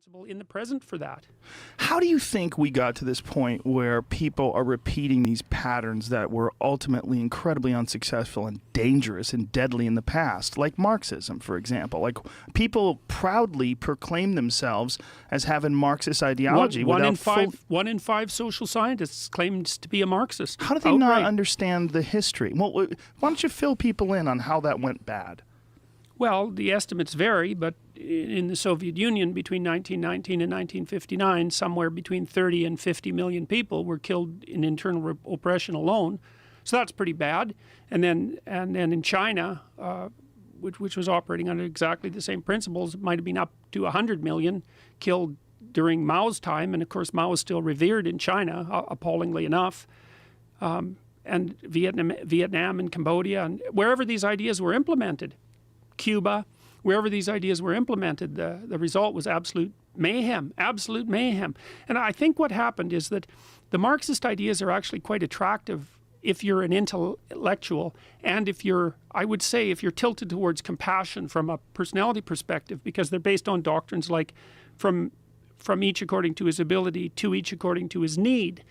responsible in the present for that. How do you think we got to this point where people are repeating these patterns that were ultimately incredibly unsuccessful and dangerous and deadly in the past, like Marxism, for example? Like, people proudly proclaim themselves as having Marxist ideology. One in five social scientists claims to be a Marxist. How do they not understand the history? Well, why don't you fill people in on how that went bad? Well, the estimates vary, but in the Soviet Union between 1919 and 1959, somewhere between 30 and 50 million people were killed in internal oppression alone. So that's pretty bad. And then in China, which was operating under exactly the same principles, it might have been up to 100 million killed during Mao's time. And of course, Mao is still revered in China, appallingly enough. And Vietnam and Cambodia, and wherever these ideas were implemented, Cuba, wherever these ideas were implemented, the result was absolute mayhem, absolute mayhem. And I think what happened is that the Marxist ideas are actually quite attractive if you're an intellectual, and if you're, I would say, if you're tilted towards compassion from a personality perspective, because they're based on doctrines like from each according to his ability, to each according to his need.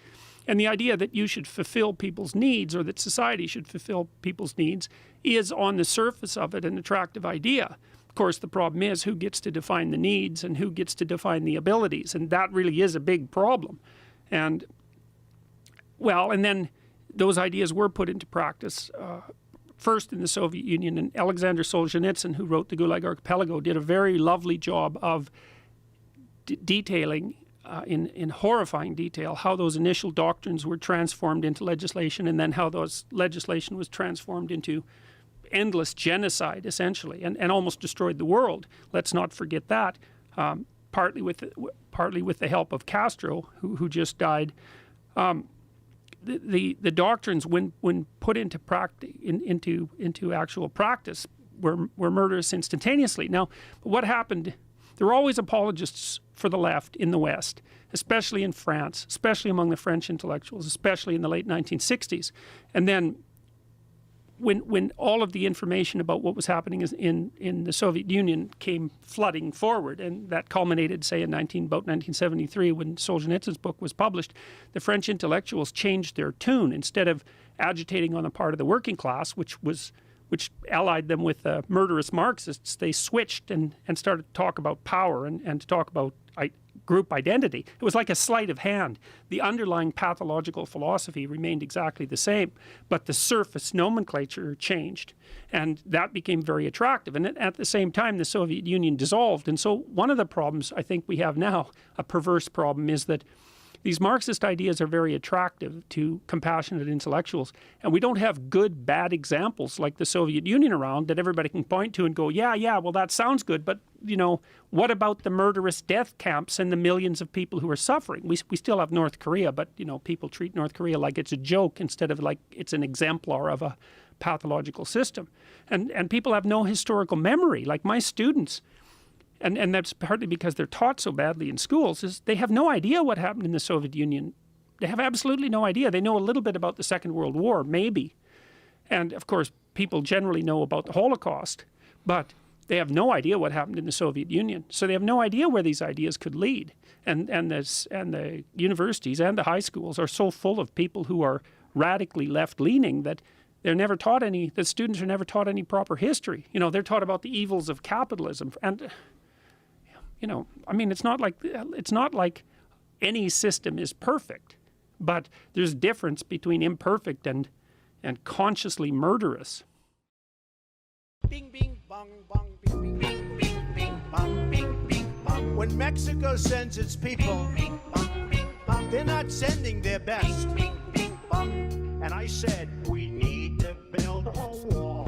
And the idea that you should fulfill people's needs, or that society should fulfill people's needs, is on the surface of it an attractive idea. Of course, the problem is who gets to define the needs and who gets to define the abilities, and that really is a big problem. And well, and then those ideas were put into practice first in the Soviet Union, and Alexander Solzhenitsyn, who wrote the Gulag Archipelago, did a very lovely job of detailing in horrifying detail how those initial doctrines were transformed into legislation, and then how those legislation was transformed into endless genocide, essentially, and almost destroyed the world. Let's not forget that, partly with the help of Castro, who just died. The doctrines, when put into practice, into actual practice, were murderous instantaneously. Now, what happened? There were always apologists for the left in the West, especially in France, especially among the French intellectuals, especially in the late 1960s. And then when all of the information about what was happening in the Soviet Union came flooding forward, and that culminated, say, in about 1973, when Solzhenitsyn's book was published, the French intellectuals changed their tune. Instead of agitating on the part of the working class, which allied them with murderous Marxists, they switched and started to talk about power and to talk about group identity. It was like a sleight of hand. The underlying pathological philosophy remained exactly the same, but the surface nomenclature changed, and that became very attractive. And at the same time, the Soviet Union dissolved. And so one of the problems I think we have now, a perverse problem, is that these Marxist ideas are very attractive to compassionate intellectuals, and we don't have good, bad examples like the Soviet Union around that everybody can point to and go, yeah, well, that sounds good, but, you know, what about the murderous death camps and the millions of people who are suffering? We still have North Korea, but, you know, people treat North Korea like it's a joke instead of like it's an exemplar of a pathological system. And people have no historical memory, like my students. And that's partly because they're taught so badly in schools, is they have no idea what happened in the Soviet Union. They have absolutely no idea. They know a little bit about the Second World War, maybe. And of course, people generally know about the Holocaust, but they have no idea what happened in the Soviet Union. So they have no idea where these ideas could lead. And the universities and the high schools are so full of people who are radically left-leaning that the students are never taught any proper history. You know, they're taught about the evils of capitalism. And you know, I mean, it's not like any system is perfect, but there's difference between imperfect and consciously murderous. Bing, bing, bong, bong, bing, bing, bing, bing, bong, bing, bing, bong. When Mexico sends its people, bing, bong, bing, bong, they're not sending their best. Bing, bing, bing, bong. And I said, we need to build a wall.